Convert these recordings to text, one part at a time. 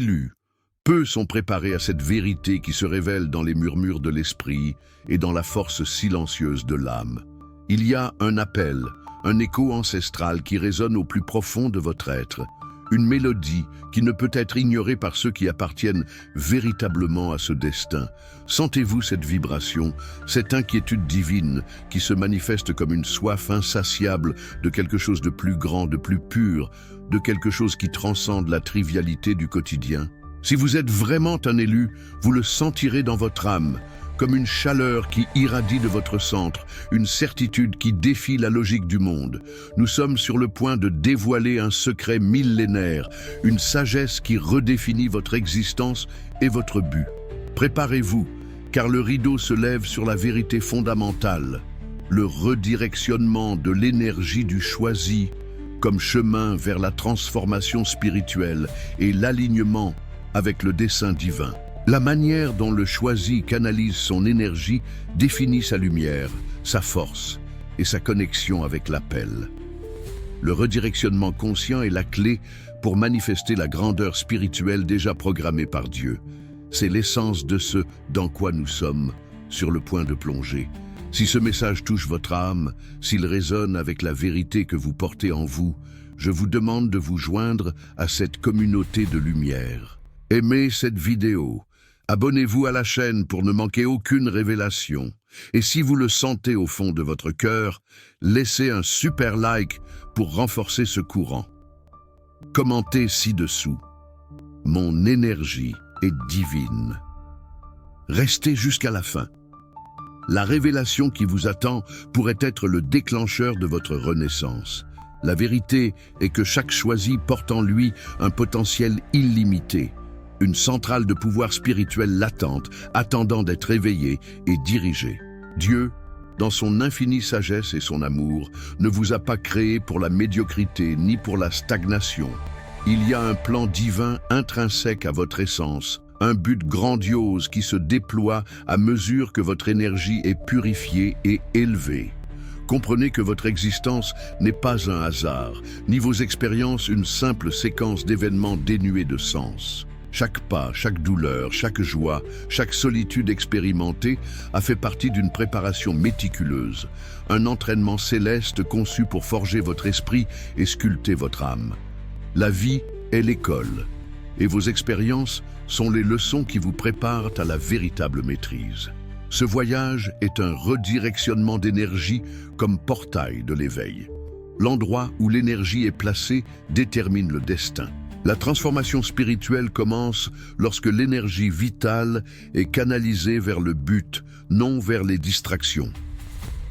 élus. Peu sont préparés à cette vérité qui se révèle dans les murmures de l'esprit et dans la force silencieuse de l'âme. Il y a un appel, un écho ancestral qui résonne au plus profond de votre être, une mélodie qui ne peut être ignorée par ceux qui appartiennent véritablement à ce destin. Sentez-vous cette vibration, cette inquiétude divine qui se manifeste comme une soif insatiable de quelque chose de plus grand, de plus pur, de quelque chose qui transcende la trivialité du quotidien? Si vous êtes vraiment un élu, vous le sentirez dans votre âme, comme une chaleur qui irradie de votre centre, une certitude qui défie la logique du monde. Nous sommes sur le point de dévoiler un secret millénaire, une sagesse qui redéfinit votre existence et votre but. Préparez-vous, car le rideau se lève sur la vérité fondamentale, le redirectionnement de l'énergie du choisi comme chemin vers la transformation spirituelle et l'alignement avec le dessein divin. La manière dont le choisi canalise son énergie définit sa lumière, sa force et sa connexion avec l'appel. Le redirectionnement conscient est la clé pour manifester la grandeur spirituelle déjà programmée par Dieu. C'est l'essence de ce dans quoi nous sommes sur le point de plonger. Si ce message touche votre âme, s'il résonne avec la vérité que vous portez en vous, je vous demande de vous joindre à cette communauté de lumière. Aimez cette vidéo. Abonnez-vous à la chaîne pour ne manquer aucune révélation. Et si vous le sentez au fond de votre cœur, laissez un super like pour renforcer ce courant. Commentez ci-dessous. Mon énergie est divine. Restez jusqu'à la fin. La révélation qui vous attend pourrait être le déclencheur de votre renaissance. La vérité est que chaque choisi porte en lui un potentiel illimité. Une centrale de pouvoir spirituel latente, attendant d'être éveillée et dirigée. Dieu, dans son infinie sagesse et son amour, ne vous a pas créé pour la médiocrité ni pour la stagnation. Il y a un plan divin intrinsèque à votre essence, un but grandiose qui se déploie à mesure que votre énergie est purifiée et élevée. Comprenez que votre existence n'est pas un hasard, ni vos expériences une simple séquence d'événements dénués de sens. Chaque pas, chaque douleur, chaque joie, chaque solitude expérimentée a fait partie d'une préparation méticuleuse, un entraînement céleste conçu pour forger votre esprit et sculpter votre âme. La vie est l'école, et vos expériences sont les leçons qui vous préparent à la véritable maîtrise. Ce voyage est un redirectionnement d'énergie comme portail de l'éveil. L'endroit où l'énergie est placée détermine le destin. La transformation spirituelle commence lorsque l'énergie vitale est canalisée vers le but, non vers les distractions.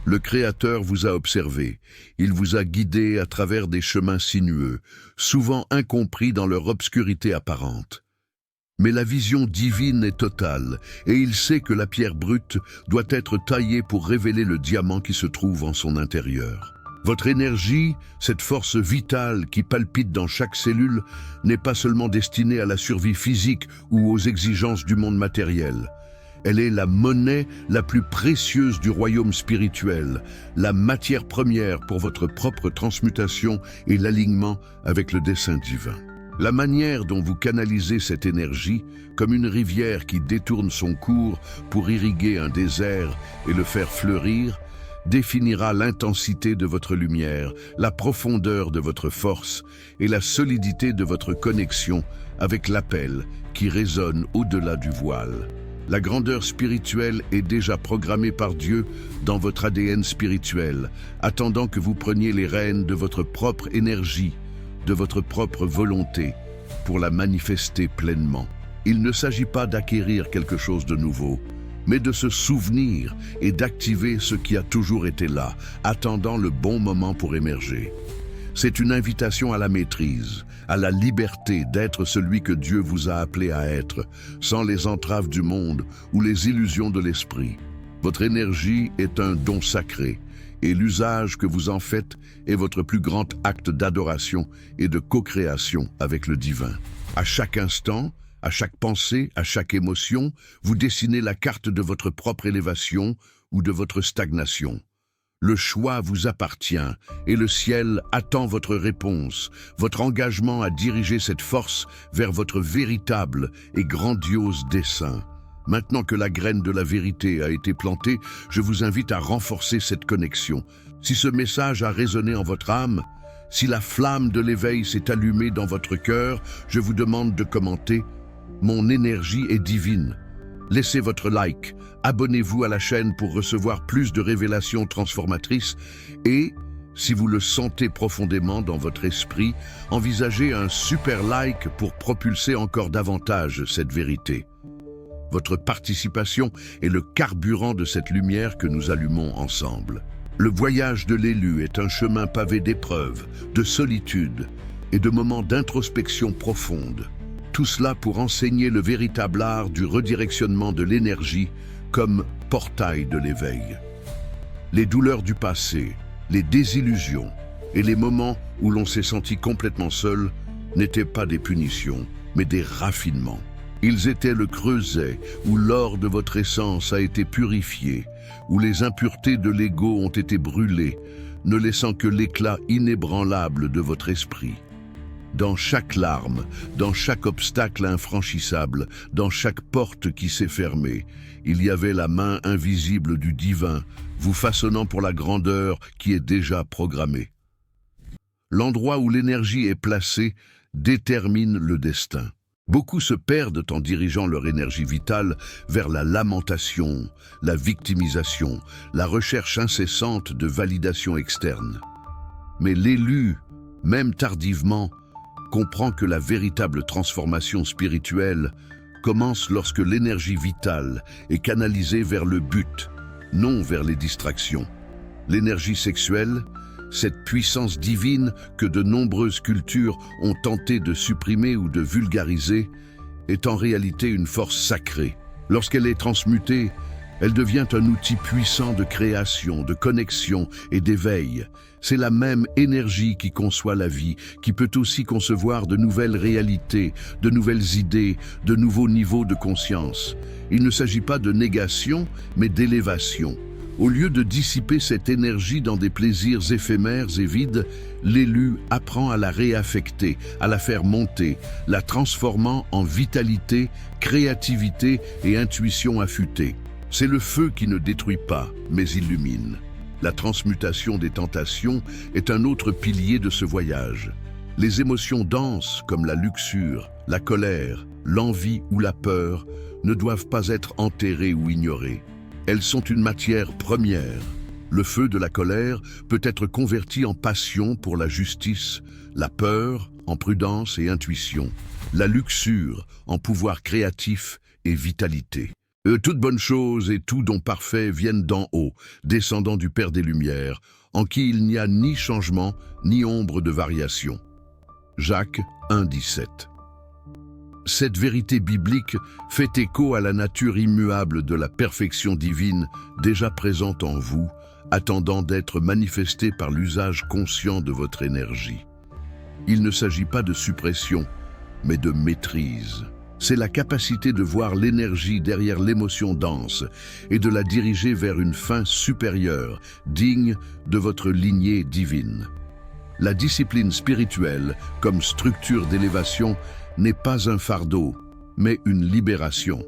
Le Créateur vous a observé, il vous a guidé à travers des chemins sinueux, souvent incompris dans leur obscurité apparente. Mais la vision divine est totale, et il sait que la pierre brute doit être taillée pour révéler le diamant qui se trouve en son intérieur. Votre énergie, cette force vitale qui palpite dans chaque cellule, n'est pas seulement destinée à la survie physique ou aux exigences du monde matériel. Elle est la monnaie la plus précieuse du royaume spirituel, la matière première pour votre propre transmutation et l'alignement avec le dessein divin. La manière dont vous canalisez cette énergie, comme une rivière qui détourne son cours pour irriguer un désert et le faire fleurir, définira l'intensité de votre lumière, la profondeur de votre force et la solidité de votre connexion avec l'appel qui résonne au-delà du voile. La grandeur spirituelle est déjà programmée par Dieu dans votre ADN spirituel, attendant que vous preniez les rênes de votre propre énergie, de votre propre volonté, pour la manifester pleinement. Il ne s'agit pas d'acquérir quelque chose de nouveau, mais de se souvenir et d'activer ce qui a toujours été là, attendant le bon moment pour émerger. C'est une invitation à la maîtrise, à la liberté d'être celui que Dieu vous a appelé à être, sans les entraves du monde ou les illusions de l'esprit. Votre énergie est un don sacré, et l'usage que vous en faites est votre plus grand acte d'adoration et de co-création avec le divin. À chaque instant, à chaque pensée, à chaque émotion, vous dessinez la carte de votre propre élévation ou de votre stagnation. Le choix vous appartient et le ciel attend votre réponse, votre engagement à diriger cette force vers votre véritable et grandiose dessein. Maintenant que la graine de la vérité a été plantée, je vous invite à renforcer cette connexion. Si ce message a résonné en votre âme, si la flamme de l'éveil s'est allumée dans votre cœur, je vous demande de commenter « Mon énergie est divine ». Laissez votre like, abonnez-vous à la chaîne pour recevoir plus de révélations transformatrices et, si vous le sentez profondément dans votre esprit, envisagez un super like pour propulser encore davantage cette vérité. Votre participation est le carburant de cette lumière que nous allumons ensemble. Le voyage de l'élu est un chemin pavé d'épreuves, de solitude et de moments d'introspection profonde. Tout cela pour enseigner le véritable art du redirectionnement de l'énergie comme portail de l'éveil. Les douleurs du passé, les désillusions et les moments où l'on s'est senti complètement seul n'étaient pas des punitions, mais des raffinements. Ils étaient le creuset où l'or de votre essence a été purifié, où les impuretés de l'ego ont été brûlées, ne laissant que l'éclat inébranlable de votre esprit. Dans chaque larme, dans chaque obstacle infranchissable, dans chaque porte qui s'est fermée, il y avait la main invisible du divin, vous façonnant pour la grandeur qui est déjà programmée. L'endroit où l'énergie est placée détermine le destin. Beaucoup se perdent en dirigeant leur énergie vitale vers la lamentation, la victimisation, la recherche incessante de validation externe. Mais l'élu, même tardivement, comprend que la véritable transformation spirituelle commence lorsque l'énergie vitale est canalisée vers le but, non vers les distractions. L'énergie sexuelle, cette puissance divine que de nombreuses cultures ont tenté de supprimer ou de vulgariser, est en réalité une force sacrée. Lorsqu'elle est transmutée, elle devient un outil puissant de création, de connexion et d'éveil. C'est la même énergie qui conçoit la vie, qui peut aussi concevoir de nouvelles réalités, de nouvelles idées, de nouveaux niveaux de conscience. Il ne s'agit pas de négation, mais d'élévation. Au lieu de dissiper cette énergie dans des plaisirs éphémères et vides, l'élu apprend à la réaffecter, à la faire monter, la transformant en vitalité, créativité et intuition affûtée. C'est le feu qui ne détruit pas, mais illumine. La transmutation des tentations est un autre pilier de ce voyage. Les émotions denses comme la luxure, la colère, l'envie ou la peur ne doivent pas être enterrées ou ignorées. Elles sont une matière première. Le feu de la colère peut être converti en passion pour la justice, la peur en prudence et intuition, la luxure en pouvoir créatif et vitalité. Toute bonne chose et tout don parfait viennent d'en haut, descendant du Père des Lumières, en qui il n'y a ni changement, ni ombre de variation. Jacques 1,17. Cette vérité biblique fait écho à la nature immuable de la perfection divine déjà présente en vous, attendant d'être manifestée par l'usage conscient de votre énergie. Il ne s'agit pas de suppression, mais de maîtrise. C'est la capacité de voir l'énergie derrière l'émotion dense et de la diriger vers une fin supérieure, digne de votre lignée divine. La discipline spirituelle, comme structure d'élévation, n'est pas un fardeau, mais une libération.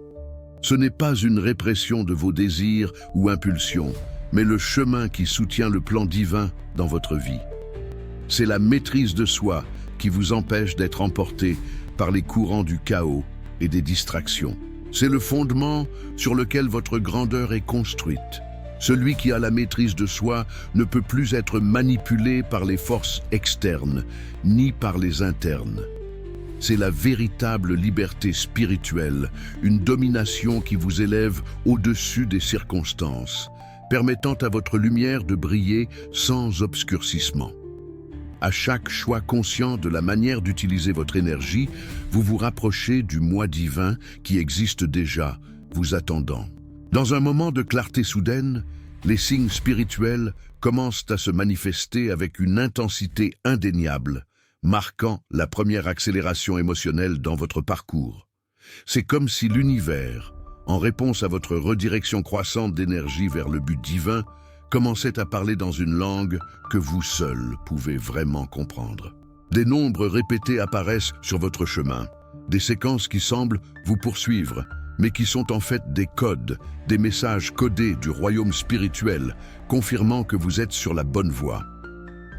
Ce n'est pas une répression de vos désirs ou impulsions, mais le chemin qui soutient le plan divin dans votre vie. C'est la maîtrise de soi qui vous empêche d'être emporté par les courants du chaos et des distractions. C'est le fondement sur lequel votre grandeur est construite. Celui qui a la maîtrise de soi ne peut plus être manipulé par les forces externes, ni par les internes. C'est la véritable liberté spirituelle, une domination qui vous élève au-dessus des circonstances, permettant à votre lumière de briller sans obscurcissement. À chaque choix conscient de la manière d'utiliser votre énergie, vous vous rapprochez du moi divin qui existe déjà, vous attendant. Dans un moment de clarté soudaine, les signes spirituels commencent à se manifester avec une intensité indéniable, marquant la première accélération émotionnelle dans votre parcours. C'est comme si l'univers, en réponse à votre redirection croissante d'énergie vers le but divin, commençait à parler dans une langue que vous seul pouvez vraiment comprendre. Des nombres répétés apparaissent sur votre chemin, des séquences qui semblent vous poursuivre, mais qui sont en fait des codes, des messages codés du royaume spirituel, confirmant que vous êtes sur la bonne voie.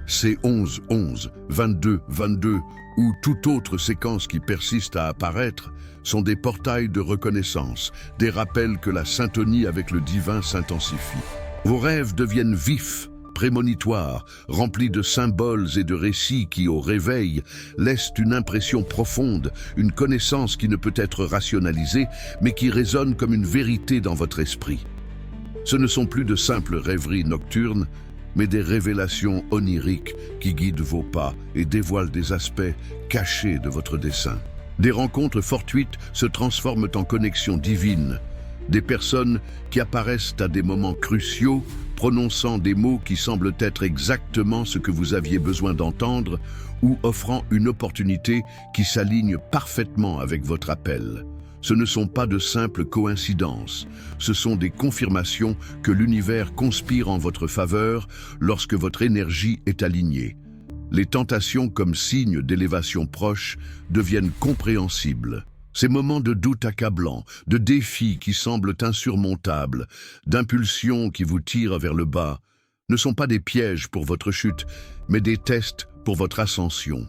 Ces 11, 11, 22, 22 ou toute autre séquence qui persiste à apparaître sont des portails de reconnaissance, des rappels que la syntonie avec le divin s'intensifie. Vos rêves deviennent vifs, prémonitoires, remplis de symboles et de récits qui, au réveil, laissent une impression profonde, une connaissance qui ne peut être rationalisée, mais qui résonne comme une vérité dans votre esprit. Ce ne sont plus de simples rêveries nocturnes, mais des révélations oniriques qui guident vos pas et dévoilent des aspects cachés de votre dessein. Des rencontres fortuites se transforment en connexions divines, des personnes qui apparaissent à des moments cruciaux, prononçant des mots qui semblent être exactement ce que vous aviez besoin d'entendre ou offrant une opportunité qui s'aligne parfaitement avec votre appel. Ce ne sont pas de simples coïncidences, ce sont des confirmations que l'univers conspire en votre faveur lorsque votre énergie est alignée. Les tentations comme signes d'élévation proche deviennent compréhensibles. Ces moments de doute accablants, de défis qui semblent insurmontables, d'impulsions qui vous tirent vers le bas, ne sont pas des pièges pour votre chute, mais des tests pour votre ascension.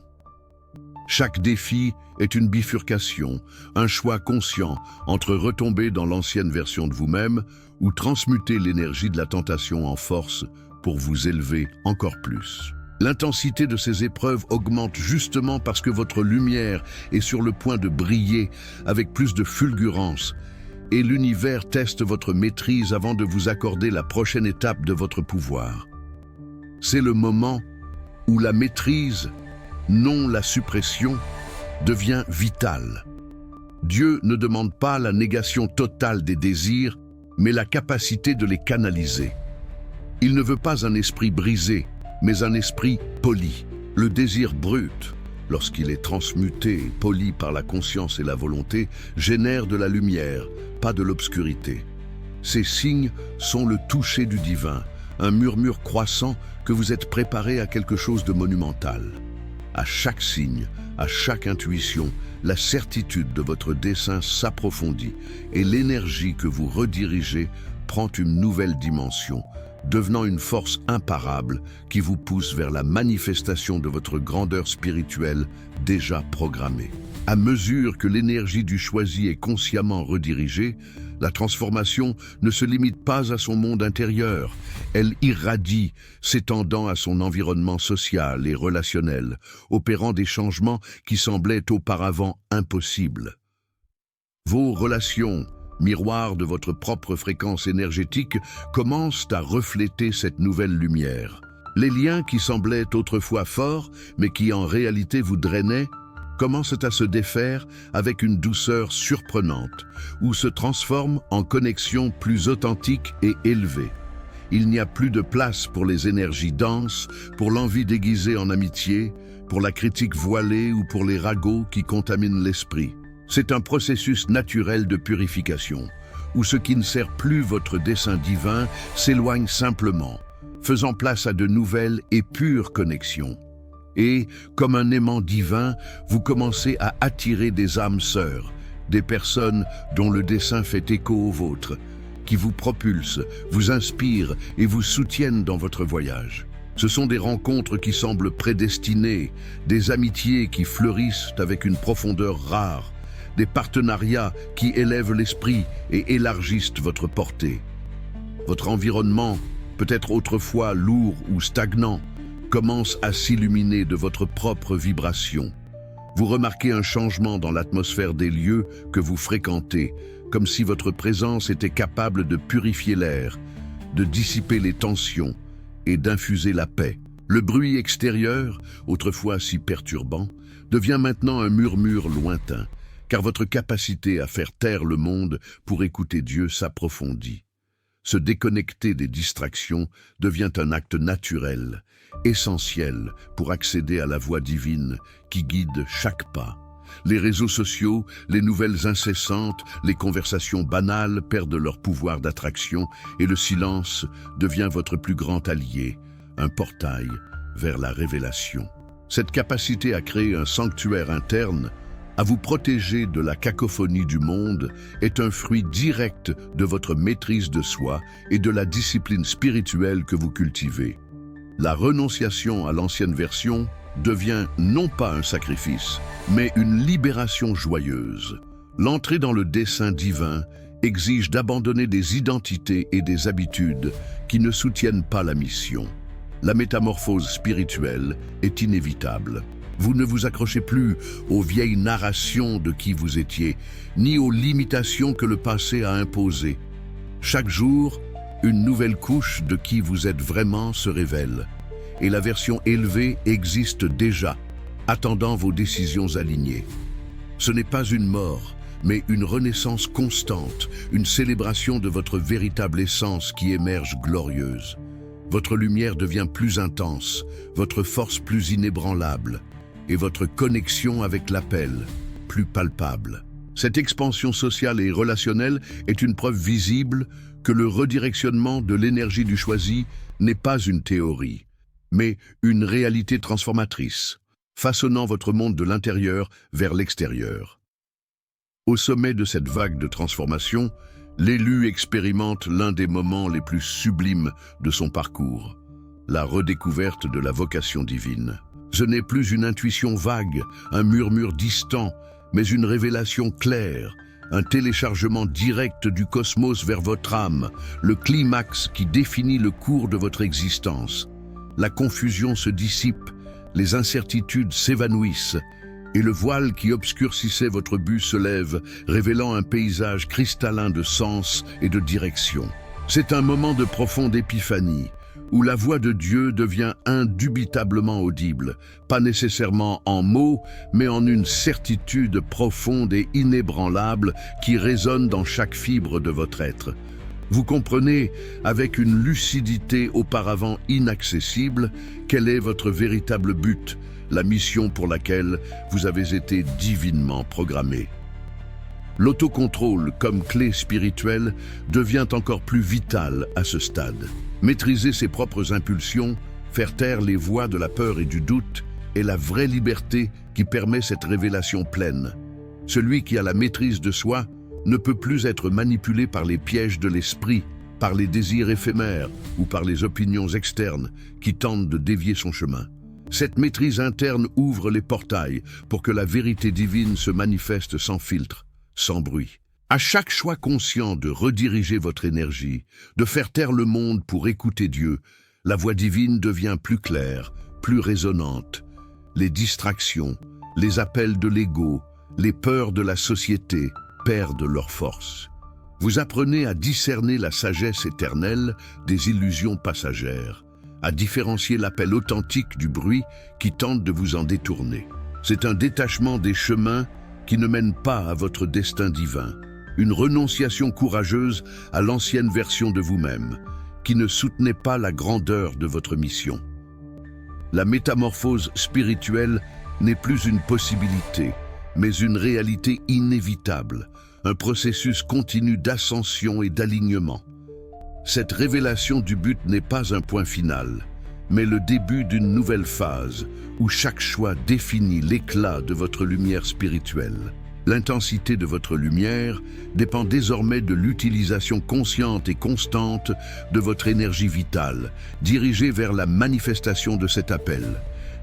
Chaque défi est une bifurcation, un choix conscient entre retomber dans l'ancienne version de vous-même ou transmuter l'énergie de la tentation en force pour vous élever encore plus. L'intensité de ces épreuves augmente justement parce que votre lumière est sur le point de briller avec plus de fulgurance et l'univers teste votre maîtrise avant de vous accorder la prochaine étape de votre pouvoir. C'est le moment où la maîtrise, non la suppression, devient vitale. Dieu ne demande pas la négation totale des désirs, mais la capacité de les canaliser. Il ne veut pas un esprit brisé, mais un esprit poli. Le désir brut, lorsqu'il est transmuté et poli par la conscience et la volonté, génère de la lumière, pas de l'obscurité. Ces signes sont le toucher du divin, un murmure croissant que vous êtes préparé à quelque chose de monumental. À chaque signe, à chaque intuition, la certitude de votre dessein s'approfondit et l'énergie que vous redirigez prend une nouvelle dimension, devenant une force imparable qui vous pousse vers la manifestation de votre grandeur spirituelle déjà programmée. À mesure que l'énergie du choisi est consciemment redirigée, la transformation ne se limite pas à son monde intérieur, elle irradie, s'étendant à son environnement social et relationnel, opérant des changements qui semblaient auparavant impossibles. Vos relations, miroir de votre propre fréquence énergétique, commencent à refléter cette nouvelle lumière. Les liens qui semblaient autrefois forts, mais qui en réalité vous drainaient, commencent à se défaire avec une douceur surprenante, ou se transforment en connexions plus authentiques et élevées. Il n'y a plus de place pour les énergies denses, pour l'envie déguisée en amitié, pour la critique voilée ou pour les ragots qui contaminent l'esprit. C'est un processus naturel de purification, où ce qui ne sert plus votre dessein divin s'éloigne simplement, faisant place à de nouvelles et pures connexions. Et, comme un aimant divin, vous commencez à attirer des âmes sœurs, des personnes dont le dessein fait écho au vôtre, qui vous propulsent, vous inspirent et vous soutiennent dans votre voyage. Ce sont des rencontres qui semblent prédestinées, des amitiés qui fleurissent avec une profondeur rare, des partenariats qui élèvent l'esprit et élargissent votre portée. Votre environnement, peut-être autrefois lourd ou stagnant, commence à s'illuminer de votre propre vibration. Vous remarquez un changement dans l'atmosphère des lieux que vous fréquentez, comme si votre présence était capable de purifier l'air, de dissiper les tensions et d'infuser la paix. Le bruit extérieur, autrefois si perturbant, devient maintenant un murmure lointain, car votre capacité à faire taire le monde pour écouter Dieu s'approfondit. Se déconnecter des distractions devient un acte naturel, essentiel pour accéder à la voie divine qui guide chaque pas. Les réseaux sociaux, les nouvelles incessantes, les conversations banales perdent leur pouvoir d'attraction et le silence devient votre plus grand allié, un portail vers la révélation. Cette capacité à créer un sanctuaire interne, à vous protéger de la cacophonie du monde, est un fruit direct de votre maîtrise de soi et de la discipline spirituelle que vous cultivez. La renonciation à l'ancienne version devient non pas un sacrifice, mais une libération joyeuse. L'entrée dans le dessein divin exige d'abandonner des identités et des habitudes qui ne soutiennent pas la mission. La métamorphose spirituelle est inévitable. Vous ne vous accrochez plus aux vieilles narrations de qui vous étiez, ni aux limitations que le passé a imposées. Chaque jour, une nouvelle couche de qui vous êtes vraiment se révèle. Et la version élevée existe déjà, attendant vos décisions alignées. Ce n'est pas une mort, mais une renaissance constante, une célébration de votre véritable essence qui émerge glorieuse. Votre lumière devient plus intense, votre force plus inébranlable, et votre connexion avec l'appel plus palpable. Cette expansion sociale et relationnelle est une preuve visible que le redirectionnement de l'énergie du choisi n'est pas une théorie, mais une réalité transformatrice, façonnant votre monde de l'intérieur vers l'extérieur. Au sommet de cette vague de transformation, l'élu expérimente l'un des moments les plus sublimes de son parcours, la redécouverte de la vocation divine. Ce n'est plus une intuition vague, un murmure distant, mais une révélation claire, un téléchargement direct du cosmos vers votre âme, le climax qui définit le cours de votre existence. La confusion se dissipe, les incertitudes s'évanouissent, et le voile qui obscurcissait votre but se lève, révélant un paysage cristallin de sens et de direction. C'est un moment de profonde épiphanie, où la voix de Dieu devient indubitablement audible, pas nécessairement en mots, mais en une certitude profonde et inébranlable qui résonne dans chaque fibre de votre être. Vous comprenez, avec une lucidité auparavant inaccessible, quel est votre véritable but, la mission pour laquelle vous avez été divinement programmé. L'autocontrôle comme clé spirituelle devient encore plus vital à ce stade. Maîtriser ses propres impulsions, faire taire les voix de la peur et du doute, est la vraie liberté qui permet cette révélation pleine. Celui qui a la maîtrise de soi ne peut plus être manipulé par les pièges de l'esprit, par les désirs éphémères ou par les opinions externes qui tentent de dévier son chemin. Cette maîtrise interne ouvre les portails pour que la vérité divine se manifeste sans filtre, sans bruit. À chaque choix conscient de rediriger votre énergie, de faire taire le monde pour écouter Dieu, la voix divine devient plus claire, plus résonnante. Les distractions, les appels de l'ego, les peurs de la société perdent leur force. Vous apprenez à discerner la sagesse éternelle des illusions passagères, à différencier l'appel authentique du bruit qui tente de vous en détourner. C'est un détachement des chemins qui ne mènent pas à votre destin divin, une renonciation courageuse à l'ancienne version de vous-même, qui ne soutenait pas la grandeur de votre mission. La métamorphose spirituelle n'est plus une possibilité, mais une réalité inévitable, un processus continu d'ascension et d'alignement. Cette révélation du but n'est pas un point final, mais le début d'une nouvelle phase où chaque choix définit l'éclat de votre lumière spirituelle. L'intensité de votre lumière dépend désormais de l'utilisation consciente et constante de votre énergie vitale, dirigée vers la manifestation de cet appel.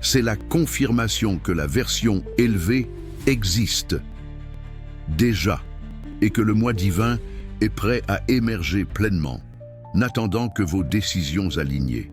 C'est la confirmation que la version élevée existe déjà et que le moi divin est prêt à émerger pleinement, n'attendant que vos décisions alignées.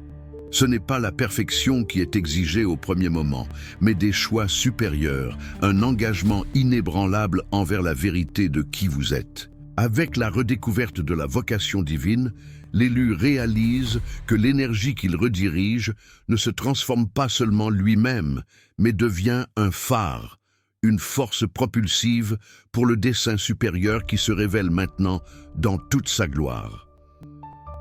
Ce n'est pas la perfection qui est exigée au premier moment, mais des choix supérieurs, un engagement inébranlable envers la vérité de qui vous êtes. Avec la redécouverte de la vocation divine, l'élu réalise que l'énergie qu'il redirige ne se transforme pas seulement lui-même, mais devient un phare, une force propulsive pour le dessein supérieur qui se révèle maintenant dans toute sa gloire.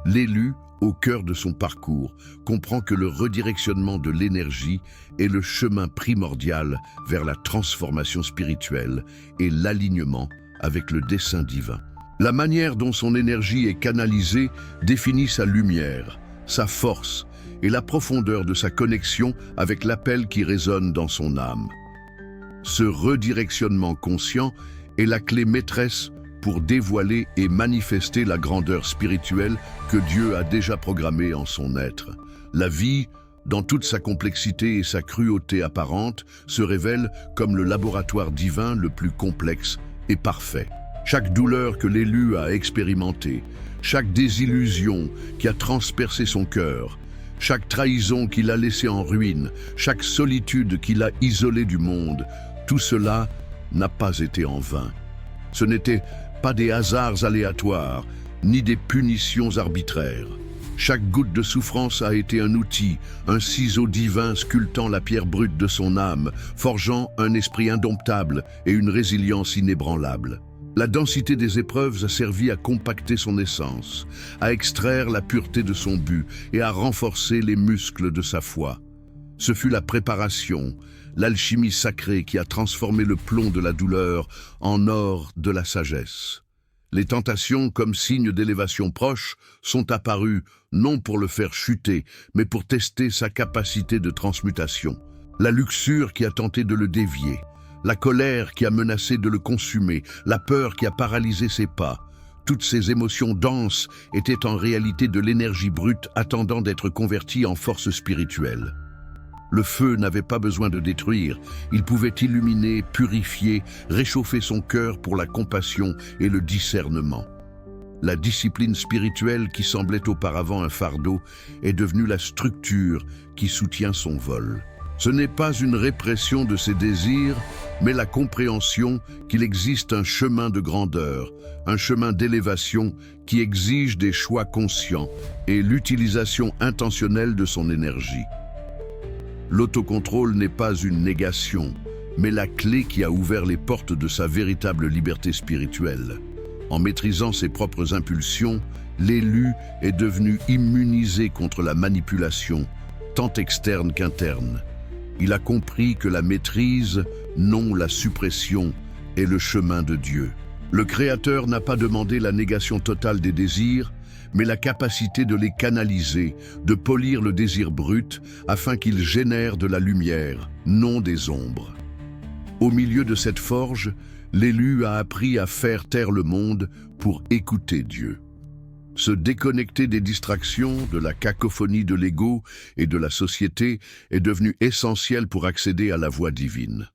L'élu au cœur de son parcours, comprend que le redirectionnement de l'énergie est le chemin primordial vers la transformation spirituelle et l'alignement avec le dessein divin. La manière dont son énergie est canalisée définit sa lumière, sa force et la profondeur de sa connexion avec l'appel qui résonne dans son âme. Ce redirectionnement conscient est la clé maîtresse pour dévoiler et manifester la grandeur spirituelle que Dieu a déjà programmée en son être. La vie, dans toute sa complexité et sa cruauté apparente, se révèle comme le laboratoire divin le plus complexe et parfait. Chaque douleur que l'élu a expérimentée, chaque désillusion qui a transpercé son cœur, chaque trahison qui l'a laissé en ruine, chaque solitude qui l'a isolé du monde, tout cela n'a pas été en vain. Ce n'était pas des hasards aléatoires, ni des punitions arbitraires. Chaque goutte de souffrance a été un outil, un ciseau divin sculptant la pierre brute de son âme, forgeant un esprit indomptable et une résilience inébranlable. La densité des épreuves a servi à compacter son essence, à extraire la pureté de son but et à renforcer les muscles de sa foi. Ce fut la préparation, l'alchimie sacrée qui a transformé le plomb de la douleur en or de la sagesse. Les tentations, comme signe d'élévation proche, sont apparues non pour le faire chuter, mais pour tester sa capacité de transmutation. La luxure qui a tenté de le dévier, la colère qui a menacé de le consumer, la peur qui a paralysé ses pas. Toutes ces émotions denses étaient en réalité de l'énergie brute attendant d'être convertie en force spirituelle. Le feu n'avait pas besoin de détruire, il pouvait illuminer, purifier, réchauffer son cœur pour la compassion et le discernement. La discipline spirituelle qui semblait auparavant un fardeau est devenue la structure qui soutient son vol. Ce n'est pas une répression de ses désirs, mais la compréhension qu'il existe un chemin de grandeur, un chemin d'élévation qui exige des choix conscients et l'utilisation intentionnelle de son énergie. L'autocontrôle n'est pas une négation, mais la clé qui a ouvert les portes de sa véritable liberté spirituelle. En maîtrisant ses propres impulsions, l'élu est devenu immunisé contre la manipulation, tant externe qu'interne. Il a compris que la maîtrise, non la suppression, est le chemin de Dieu. Le Créateur n'a pas demandé la négation totale des désirs, mais la capacité de les canaliser, de polir le désir brut afin qu'il génère de la lumière, non des ombres. Au milieu de cette forge, l'élu a appris à faire taire le monde pour écouter Dieu. Se déconnecter des distractions, de la cacophonie de l'ego et de la société est devenu essentiel pour accéder à la voix divine.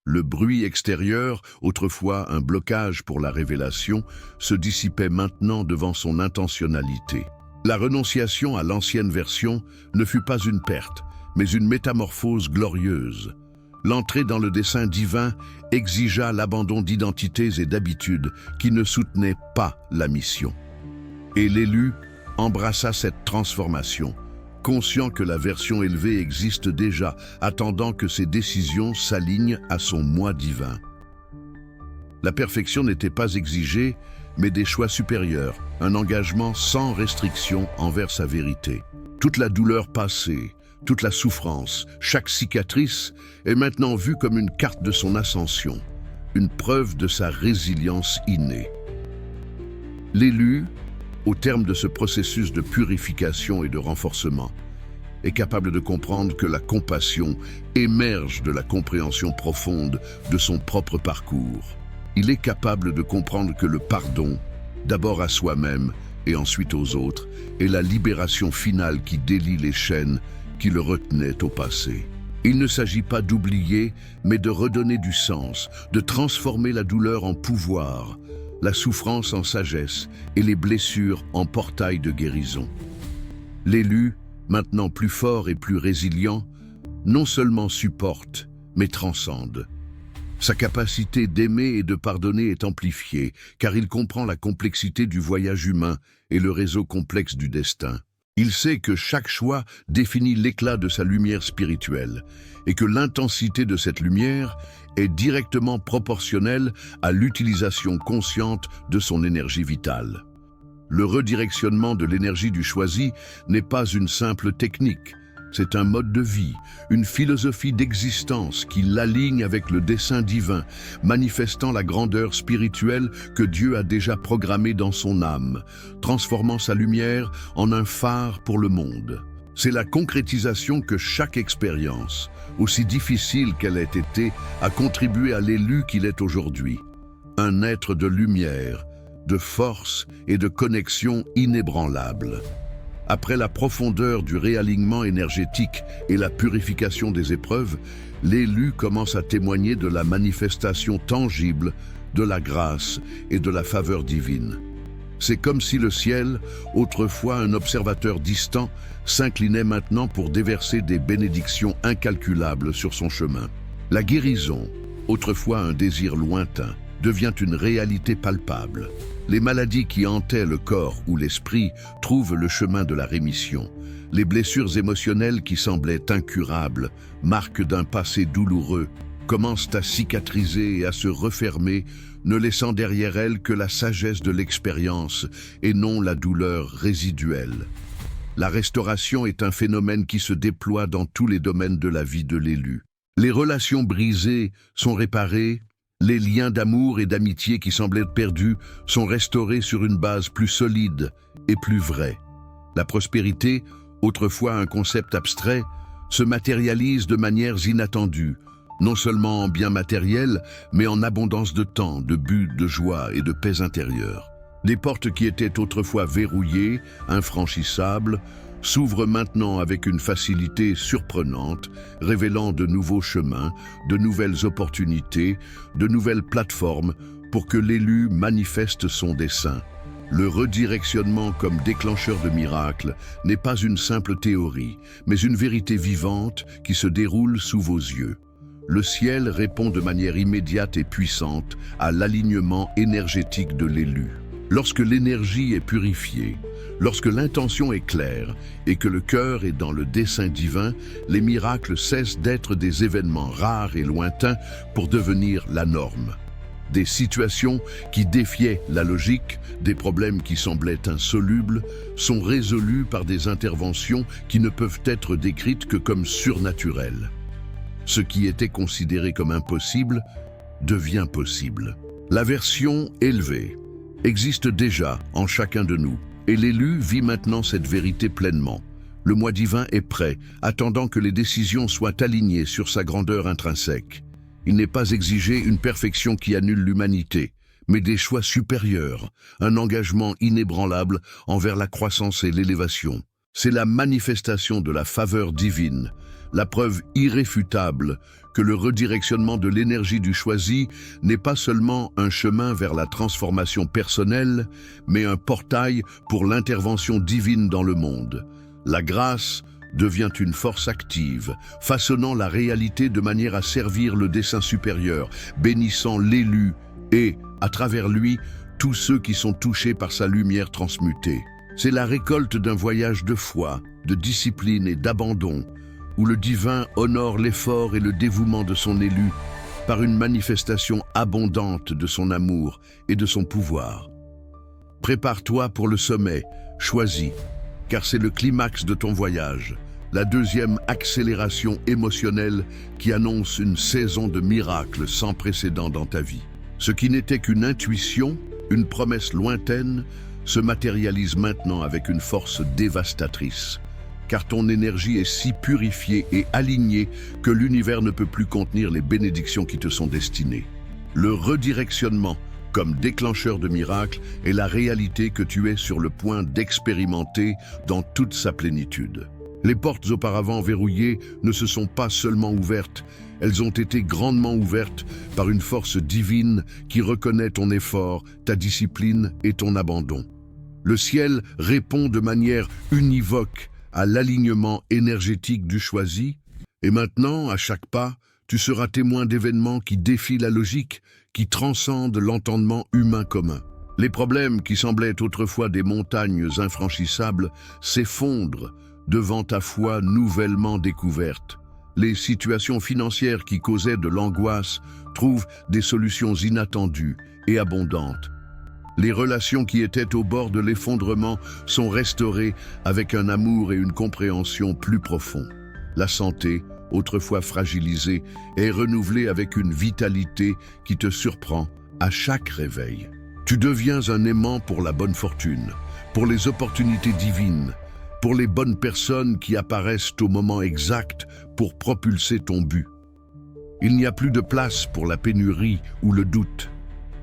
Le bruit extérieur, autrefois un blocage pour la révélation, se dissipait maintenant devant son intentionnalité. La renonciation à l'ancienne version ne fut pas une perte, mais une métamorphose glorieuse. L'entrée dans le dessein divin exigea l'abandon d'identités et d'habitudes qui ne soutenaient pas la mission. Et l'élu embrassa cette transformation, conscient que la version élevée existe déjà, attendant que ses décisions s'alignent à son moi divin. La perfection n'était pas exigée, mais des choix supérieurs, un engagement sans restriction envers sa vérité. Toute la douleur passée, toute la souffrance, chaque cicatrice est maintenant vue comme une carte de son ascension, une preuve de sa résilience innée. L'élu, au terme de ce processus de purification et de renforcement, est capable de comprendre que la compassion émerge de la compréhension profonde de son propre parcours. Il est capable de comprendre que le pardon, d'abord à soi-même et ensuite aux autres, est la libération finale qui délie les chaînes qui le retenaient au passé. Il ne s'agit pas d'oublier, mais de redonner du sens, de transformer la douleur en pouvoir, la souffrance en sagesse et les blessures en portail de guérison. L'élu, maintenant plus fort et plus résilient, non seulement supporte, mais transcende. Sa capacité d'aimer et de pardonner est amplifiée, car il comprend la complexité du voyage humain et le réseau complexe du destin. Il sait que chaque choix définit l'éclat de sa lumière spirituelle, et que l'intensité de cette lumière est directement proportionnelle à l'utilisation consciente de son énergie vitale. Le redirectionnement de l'énergie du choisi n'est pas une simple technique. C'est un mode de vie, une philosophie d'existence qui l'aligne avec le dessein divin, manifestant la grandeur spirituelle que Dieu a déjà programmée dans son âme, transformant sa lumière en un phare pour le monde. C'est la concrétisation que chaque expérience, aussi difficile qu'elle ait été, a contribué à l'élu qu'il est aujourd'hui. Un être de lumière, de force et de connexion inébranlable. Après la profondeur du réalignement énergétique et la purification des épreuves, l'élu commence à témoigner de la manifestation tangible de la grâce et de la faveur divine. C'est comme si le ciel, autrefois un observateur distant, s'inclinait maintenant pour déverser des bénédictions incalculables sur son chemin. La guérison, autrefois un désir lointain, devient une réalité palpable. Les maladies qui hantaient le corps ou l'esprit trouvent le chemin de la rémission. Les blessures émotionnelles qui semblaient incurables, marques d'un passé douloureux, commencent à cicatriser et à se refermer, ne laissant derrière elles que la sagesse de l'expérience et non la douleur résiduelle. La restauration est un phénomène qui se déploie dans tous les domaines de la vie de l'élu. Les relations brisées sont réparées, les liens d'amour et d'amitié qui semblaient perdus sont restaurés sur une base plus solide et plus vraie. La prospérité, autrefois un concept abstrait, se matérialise de manières inattendues, non seulement en biens matériels, mais en abondance de temps, de buts, de joie et de paix intérieure. Les portes qui étaient autrefois verrouillées, infranchissables, s'ouvrent maintenant avec une facilité surprenante, révélant de nouveaux chemins, de nouvelles opportunités, de nouvelles plateformes pour que l'élu manifeste son dessein. Le redirectionnement comme déclencheur de miracles n'est pas une simple théorie, mais une vérité vivante qui se déroule sous vos yeux. Le ciel répond de manière immédiate et puissante à l'alignement énergétique de l'élu. Lorsque l'énergie est purifiée, lorsque l'intention est claire et que le cœur est dans le dessein divin, les miracles cessent d'être des événements rares et lointains pour devenir la norme. Des situations qui défiaient la logique, des problèmes qui semblaient insolubles, sont résolus par des interventions qui ne peuvent être décrites que comme surnaturelles. Ce qui était considéré comme impossible devient possible. La version élevée existe déjà en chacun de nous, et l'élu vit maintenant cette vérité pleinement. Le moi divin est prêt, attendant que les décisions soient alignées sur sa grandeur intrinsèque. Il n'est pas exigé une perfection qui annule l'humanité, mais des choix supérieurs, un engagement inébranlable envers la croissance et l'élévation. C'est la manifestation de la faveur divine, la preuve irréfutable que le redirectionnement de l'énergie du choisi n'est pas seulement un chemin vers la transformation personnelle, mais un portail pour l'intervention divine dans le monde. La grâce devient une force active, façonnant la réalité de manière à servir le dessein supérieur, bénissant l'élu et, à travers lui, tous ceux qui sont touchés par sa lumière transmutée. C'est la récolte d'un voyage de foi, de discipline et d'abandon, où le divin honore l'effort et le dévouement de son élu par une manifestation abondante de son amour et de son pouvoir. Prépare-toi pour le sommet, choisi, car c'est le climax de ton voyage, la deuxième accélération émotionnelle qui annonce une saison de miracles sans précédent dans ta vie. Ce qui n'était qu'une intuition, une promesse lointaine, se matérialise maintenant avec une force dévastatrice. Car ton énergie est si purifiée et alignée que l'univers ne peut plus contenir les bénédictions qui te sont destinées. Le redirectionnement, comme déclencheur de miracles, est la réalité que tu es sur le point d'expérimenter dans toute sa plénitude. Les portes auparavant verrouillées ne se sont pas seulement ouvertes, elles ont été grandement ouvertes par une force divine qui reconnaît ton effort, ta discipline et ton abandon. Le ciel répond de manière univoque à l'alignement énergétique du choisi, et maintenant, à chaque pas, tu seras témoin d'événements qui défient la logique, qui transcendent l'entendement humain commun. Les problèmes qui semblaient autrefois des montagnes infranchissables s'effondrent devant ta foi nouvellement découverte. Les situations financières qui causaient de l'angoisse trouvent des solutions inattendues et abondantes. Les relations qui étaient au bord de l'effondrement sont restaurées avec un amour et une compréhension plus profonds. La santé, autrefois fragilisée, est renouvelée avec une vitalité qui te surprend à chaque réveil. Tu deviens un aimant pour la bonne fortune, pour les opportunités divines, pour les bonnes personnes qui apparaissent au moment exact pour propulser ton but. Il n'y a plus de place pour la pénurie ou le doute,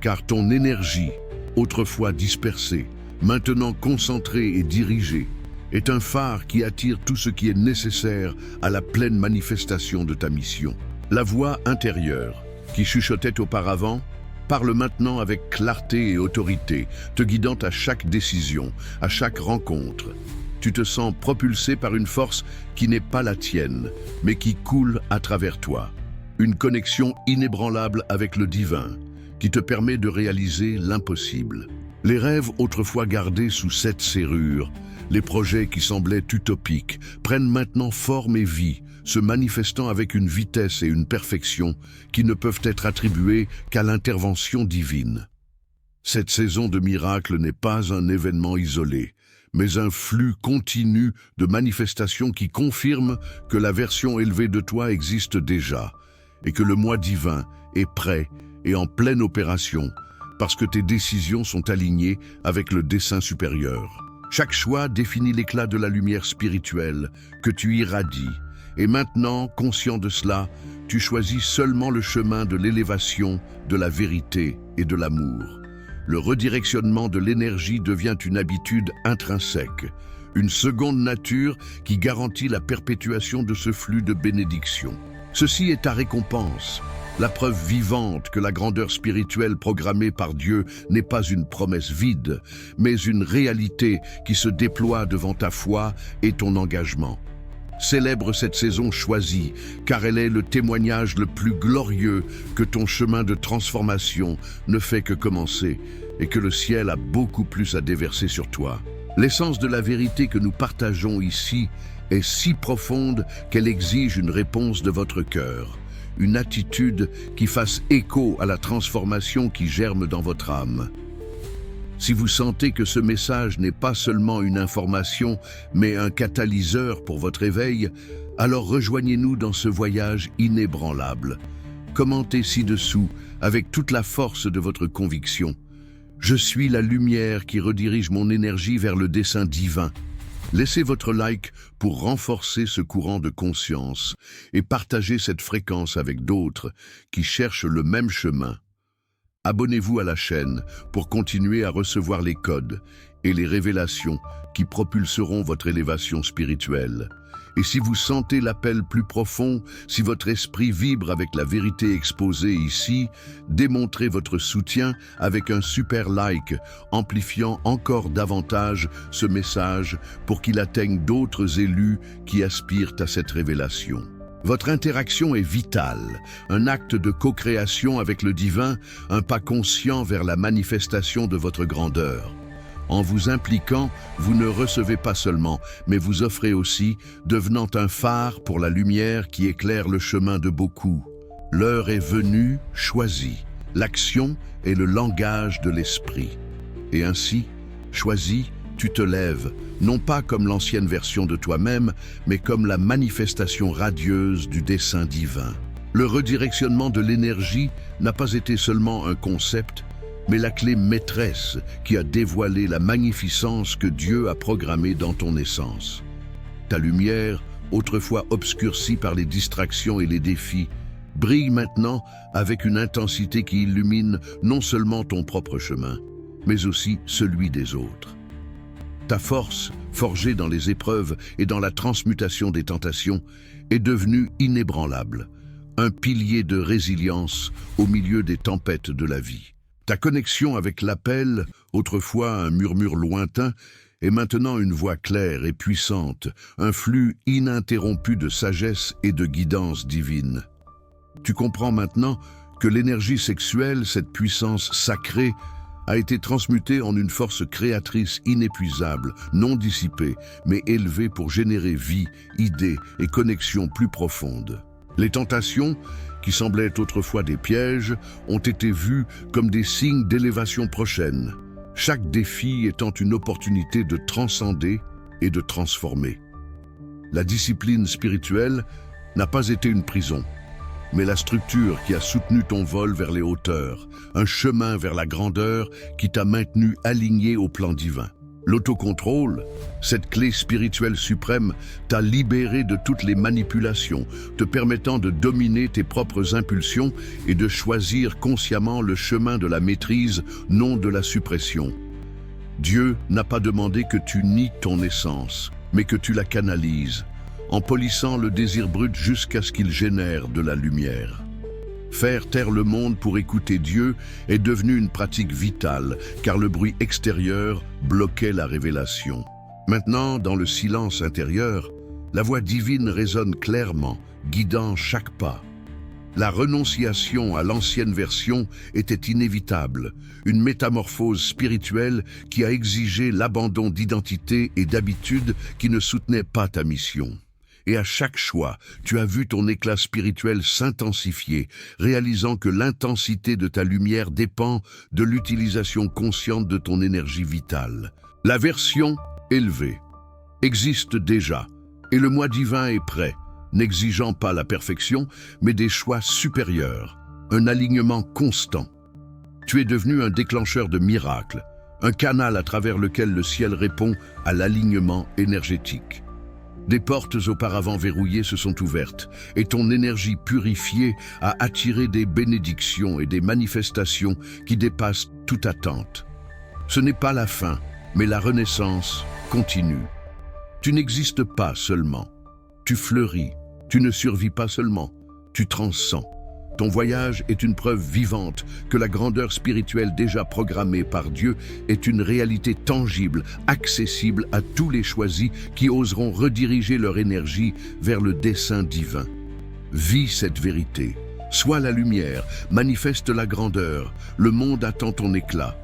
car ton énergie, autrefois dispersée, maintenant concentrée et dirigée, est un phare qui attire tout ce qui est nécessaire à la pleine manifestation de ta mission. La voix intérieure, qui chuchotait auparavant, parle maintenant avec clarté et autorité, te guidant à chaque décision, à chaque rencontre. Tu te sens propulsé par une force qui n'est pas la tienne, mais qui coule à travers toi. Une connexion inébranlable avec le divin, qui te permet de réaliser l'impossible. Les rêves autrefois gardés sous cette serrure, les projets qui semblaient utopiques, prennent maintenant forme et vie, se manifestant avec une vitesse et une perfection qui ne peuvent être attribuées qu'à l'intervention divine. Cette saison de miracles n'est pas un événement isolé, mais un flux continu de manifestations qui confirment que la version élevée de toi existe déjà, et que le moi divin est prêt et en pleine opération, parce que tes décisions sont alignées avec le dessein supérieur. Chaque choix définit l'éclat de la lumière spirituelle que tu irradies, et maintenant, conscient de cela, tu choisis seulement le chemin de l'élévation, de la vérité et de l'amour. Le redirectionnement de l'énergie devient une habitude intrinsèque, une seconde nature qui garantit la perpétuation de ce flux de bénédictions. Ceci est ta récompense, la preuve vivante que la grandeur spirituelle programmée par Dieu n'est pas une promesse vide, mais une réalité qui se déploie devant ta foi et ton engagement. Célèbre cette saison choisie, car elle est le témoignage le plus glorieux que ton chemin de transformation ne fait que commencer et que le ciel a beaucoup plus à déverser sur toi. L'essence de la vérité que nous partageons ici est si profonde qu'elle exige une réponse de votre cœur, une attitude qui fasse écho à la transformation qui germe dans votre âme. Si vous sentez que ce message n'est pas seulement une information, mais un catalyseur pour votre éveil, alors rejoignez-nous dans ce voyage inébranlable. Commentez ci-dessous avec toute la force de votre conviction. Je suis la lumière qui redirige mon énergie vers le dessein divin. Laissez votre like pour renforcer ce courant de conscience et partagez cette fréquence avec d'autres qui cherchent le même chemin. Abonnez-vous à la chaîne pour continuer à recevoir les codes et les révélations qui propulseront votre élévation spirituelle. Et si vous sentez l'appel plus profond, si votre esprit vibre avec la vérité exposée ici, démontrez votre soutien avec un super like, amplifiant encore davantage ce message pour qu'il atteigne d'autres élus qui aspirent à cette révélation. Votre interaction est vitale, un acte de co-création avec le divin, un pas conscient vers la manifestation de votre grandeur. En vous impliquant, vous ne recevez pas seulement, mais vous offrez aussi, devenant un phare pour la lumière qui éclaire le chemin de beaucoup. L'heure est venue, choisie. L'action est le langage de l'esprit. Et ainsi, choisi, tu te lèves, non pas comme l'ancienne version de toi-même, mais comme la manifestation radieuse du dessein divin. Le redirectionnement de l'énergie n'a pas été seulement un concept, mais la clé maîtresse qui a dévoilé la magnificence que Dieu a programmée dans ton essence. Ta lumière, autrefois obscurcie par les distractions et les défis, brille maintenant avec une intensité qui illumine non seulement ton propre chemin, mais aussi celui des autres. Ta force, forgée dans les épreuves et dans la transmutation des tentations, est devenue inébranlable, un pilier de résilience au milieu des tempêtes de la vie. Ta connexion avec l'appel, autrefois un murmure lointain, est maintenant une voix claire et puissante, un flux ininterrompu de sagesse et de guidance divine. Tu comprends maintenant que l'énergie sexuelle, cette puissance sacrée, a été transmutée en une force créatrice inépuisable, non dissipée, mais élevée pour générer vie, idées et connexions plus profondes. Les tentations, qui semblaient autrefois des pièges, ont été vues comme des signes d'élévation prochaine. chaque défi étant une opportunité de transcender et de transformer. La discipline spirituelle n'a pas été une prison, mais la structure qui a soutenu ton vol vers les hauteurs, un chemin vers la grandeur qui t'a maintenu aligné au plan divin. L'autocontrôle, cette clé spirituelle suprême, t'a libéré de toutes les manipulations, te permettant de dominer tes propres impulsions et de choisir consciemment le chemin de la maîtrise, non de la suppression. Dieu n'a pas demandé que tu nies ton essence, mais que tu la canalises, en polissant le désir brut jusqu'à ce qu'il génère de la lumière. Faire taire le monde pour écouter Dieu est devenu une pratique vitale, car le bruit extérieur bloquait la révélation. Maintenant, dans le silence intérieur, la voix divine résonne clairement, guidant chaque pas. La renonciation à l'ancienne version était inévitable, une métamorphose spirituelle qui a exigé l'abandon d'identité et d'habitudes qui ne soutenaient pas ta mission. Et à chaque choix, tu as vu ton éclat spirituel s'intensifier, réalisant que l'intensité de ta lumière dépend de l'utilisation consciente de ton énergie vitale. La version élevée existe déjà, et le moi divin est prêt, n'exigeant pas la perfection, mais des choix supérieurs, un alignement constant. Tu es devenu un déclencheur de miracles, un canal à travers lequel le ciel répond à l'alignement énergétique. Des portes auparavant verrouillées se sont ouvertes et ton énergie purifiée a attiré des bénédictions et des manifestations qui dépassent toute attente. Ce n'est pas la fin, mais la renaissance continue. Tu n'existes pas seulement, tu fleuris, tu ne survis pas seulement, tu transcends. Ton voyage est une preuve vivante que la grandeur spirituelle déjà programmée par Dieu est une réalité tangible, accessible à tous les choisis qui oseront rediriger leur énergie vers le dessein divin. Vis cette vérité. Sois la lumière, manifeste la grandeur. Le monde attend ton éclat.